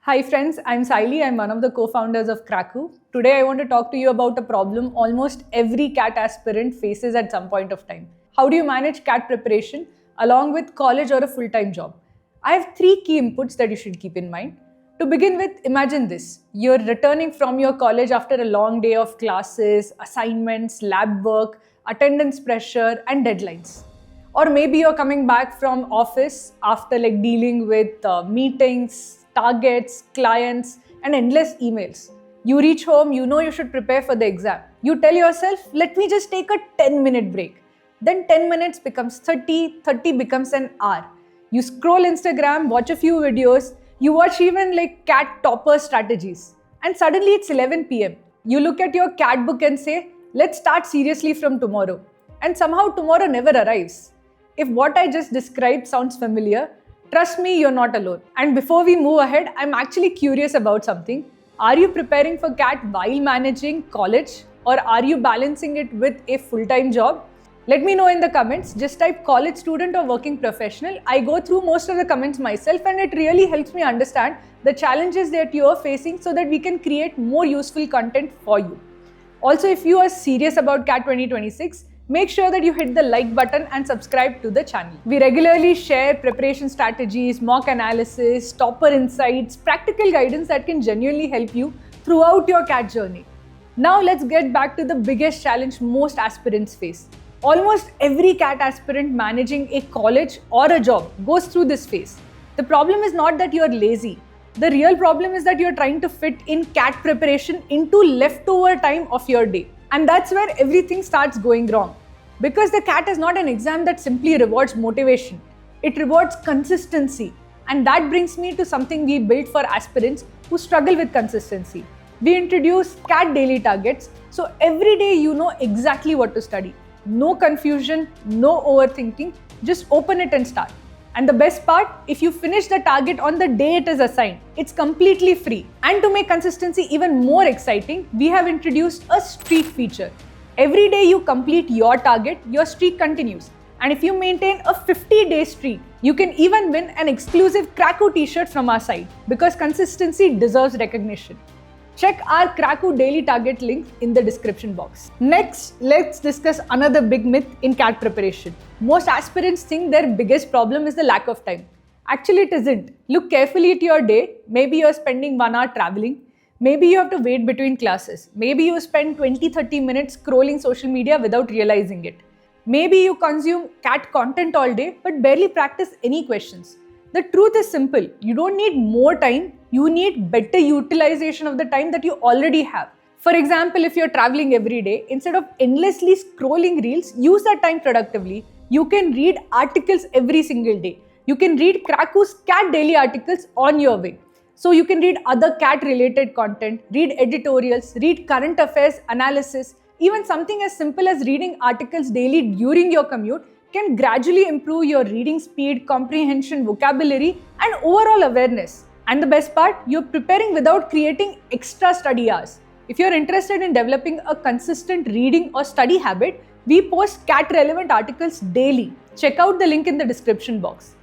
Hi friends, I'm Saili. I'm one of the co-founders of Kraku. Today I want to talk to you about a problem almost every CAT aspirant faces at some point of time. How do you manage CAT preparation along with college or a full-time job? I have three key inputs that you should keep in mind. To begin with, imagine this. You're returning from your college after a long day of classes, assignments, lab work, attendance pressure, and deadlines. Or maybe you're coming back from office after dealing with meetings, targets, clients, and endless emails. You reach home, you know you should prepare for the exam. You tell yourself, let me just take a 10-minute break. Then 10 minutes becomes 30, 30 becomes an hour. You scroll Instagram, watch a few videos, you watch even CAT topper strategies. And suddenly it's 11 pm. You look at your CAT book and say, let's start seriously from tomorrow. And somehow tomorrow never arrives. If what I just described sounds familiar, trust me, you're not alone. And before we move ahead, I'm actually curious about something. Are you preparing for CAT while managing college, or are you balancing it with a full-time job? Let me know in the comments. Just type college student or working professional. I go through most of the comments myself and it really helps me understand the challenges that you are facing so that we can create more useful content for you. Also, if you are serious about CAT 2026, make sure that you hit the like button and subscribe to the channel. We regularly share preparation strategies, mock analysis, topper insights, practical guidance that can genuinely help you throughout your CAT journey. Now let's get back to the biggest challenge most aspirants face. Almost every CAT aspirant managing a college or a job goes through this phase. The problem is not that you're lazy. The real problem is that you're trying to fit in CAT preparation into leftover time of your day. And that's where everything starts going wrong. Because the CAT is not an exam that simply rewards motivation. It rewards consistency. And that brings me to something we built for aspirants who struggle with consistency. We introduce CAT daily targets, so every day you know exactly what to study. No confusion, no overthinking, just open it and start. And the best part, if you finish the target on the day it is assigned, it's completely free. And to make consistency even more exciting, we have introduced a streak feature. Every day you complete your target, your streak continues. And if you maintain a 50-day streak, you can even win an exclusive Kraku t-shirt from our site, because consistency deserves recognition. Check our Kraku daily target link in the description box. Next, let's discuss another big myth in CAT preparation. Most aspirants think their biggest problem is the lack of time. Actually, it isn't. Look carefully at your day. Maybe you're spending 1 hour traveling. Maybe you have to wait between classes. Maybe you spend 20-30 minutes scrolling social media without realizing it. Maybe you consume CAT content all day but barely practice any questions. The truth is simple. You don't need more time. You need better utilization of the time that you already have. For example, if you're traveling every day, instead of endlessly scrolling reels, use that time productively. You can read articles every single day. You can read Kraku's CAT daily articles on your way. So you can read other CAT related content, read editorials, read current affairs analysis. Even something as simple as reading articles daily during your commute can gradually improve your reading speed, comprehension, vocabulary, and overall awareness. And the best part, you're preparing without creating extra study hours. If you're interested in developing a consistent reading or study habit, we post CAT relevant articles daily. Check out the link in the description box.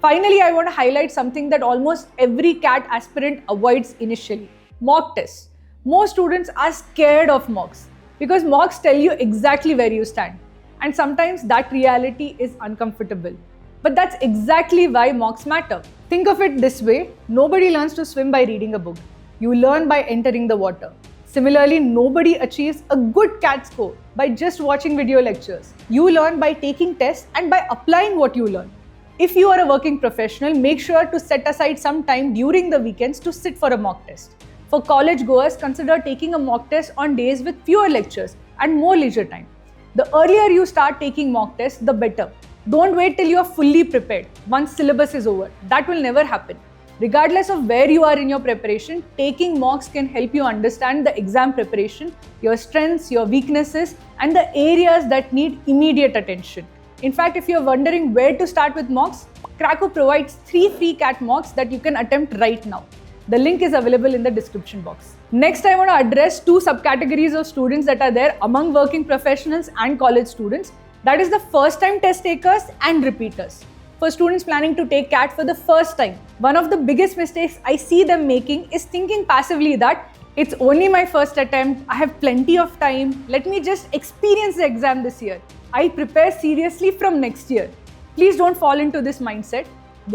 Finally, I want to highlight something that almost every CAT aspirant avoids initially: mock tests. Most students are scared of mocks because mocks tell you exactly where you stand. And sometimes that reality is uncomfortable. But that's exactly why mocks matter. Think of it this way: nobody learns to swim by reading a book. You learn by entering the water. Similarly, nobody achieves a good CAT score by just watching video lectures. You learn by taking tests and by applying what you learn. If you are a working professional, make sure to set aside some time during the weekends to sit for a mock test. For college goers, consider taking a mock test on days with fewer lectures and more leisure time. The earlier you start taking mock tests, the better. Don't wait till you are fully prepared once syllabus is over. That will never happen. Regardless of where you are in your preparation, taking mocks can help you understand the exam preparation, your strengths, your weaknesses, and the areas that need immediate attention. In fact, if you're wondering where to start with mocks, Kraku provides 3 free CAT mocks that you can attempt right now. The link is available in the description box. Next, I want to address 2 subcategories of students that are there among working professionals and college students. That is the first-time test takers and repeaters. for students planning to take CAT for the first time, one of the biggest mistakes I see them making is thinking passively that it's only my first attempt, I have plenty of time, let me just experience the exam this year. I prepare seriously from next year. Please don't fall into this mindset.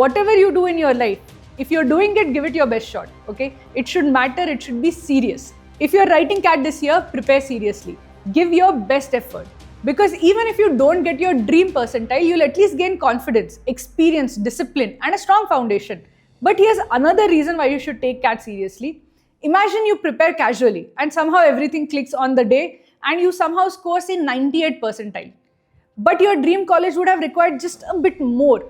Whatever you do in your life, if you're doing it, give it your best shot, okay? It should matter, it should be serious. If you're writing CAT this year, prepare seriously. Give your best effort. Because even if you don't get your dream percentile, you'll at least gain confidence, experience, discipline, and a strong foundation. But here's another reason why you should take CAT seriously. Imagine you prepare casually and somehow everything clicks on the day and you somehow score say 98 percentile. But your dream college would have required just a bit more.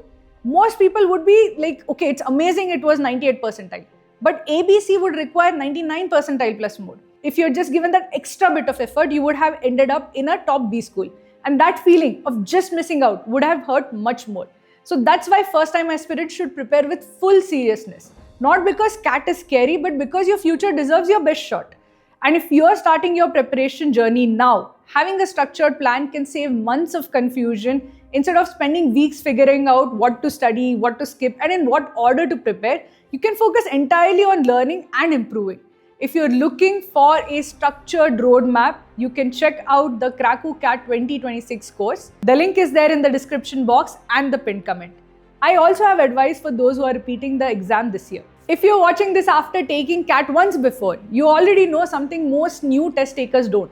Most people would be like, okay, it's amazing it was 98 percentile. But ABC would require 99 percentile plus more. If you're just given that extra bit of effort, you would have ended up in a top B school. And that feeling of just missing out would have hurt much more. So that's why first-time aspirants should prepare with full seriousness. Not because CAT is scary, but because your future deserves your best shot. And if you're starting your preparation journey now, having a structured plan can save months of confusion. Instead of spending weeks figuring out what to study, what to skip, and in what order to prepare, you can focus entirely on learning and improving. If you're looking for a structured roadmap, you can check out the Kraku CAT 2026 course. The link is there in the description box and the pinned comment. I also have advice for those who are repeating the exam this year. If you're watching this after taking CAT once before, you already know something most new test takers don't.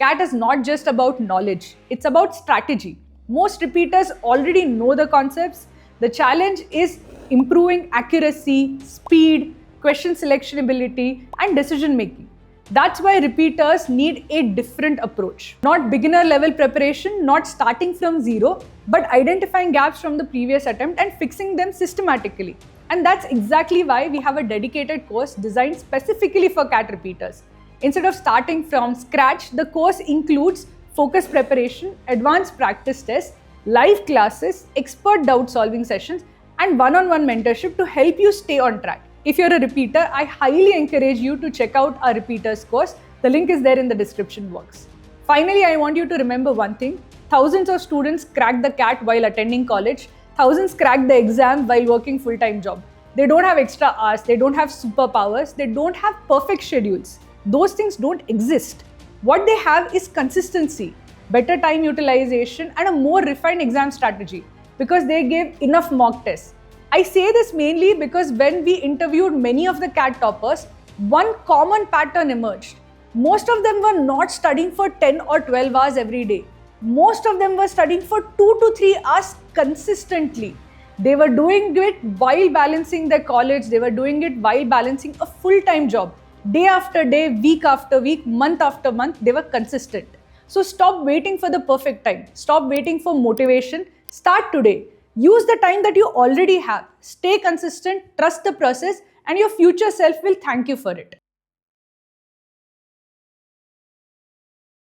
CAT is not just about knowledge, it's about strategy. Most repeaters already know the concepts. The challenge is improving accuracy, speed, question selection ability, and decision making. That's why repeaters need a different approach. Not beginner level preparation, not starting from zero, but identifying gaps from the previous attempt and fixing them systematically. And that's exactly why we have a dedicated course designed specifically for CAT repeaters. Instead of starting from scratch, the course includes focused preparation, advanced practice tests, live classes, expert doubt solving sessions, and one-on-one mentorship to help you stay on track. If you're a repeater, I highly encourage you to check out our repeaters course. The link is there in the description box. Finally, I want you to remember one thing. Thousands of students crack the CAT while attending college. Thousands crack the exam while working full-time job. They don't have extra hours, they don't have superpowers, they don't have perfect schedules. Those things don't exist. What they have is consistency, better time utilization, and a more refined exam strategy because they gave enough mock tests. I say this mainly because when we interviewed many of the CAT toppers, one common pattern emerged. Most of them were not studying for 10 or 12 hours every day. Most of them were studying for 2 to 3 hours consistently. They were doing it while balancing their college, they were doing it while balancing a full-time job. Day after day, week after week, month after month, they were consistent. So stop waiting for the perfect time. Stop waiting for motivation. Start today. Use the time that you already have. Stay consistent, trust the process, and your future self will thank you for it.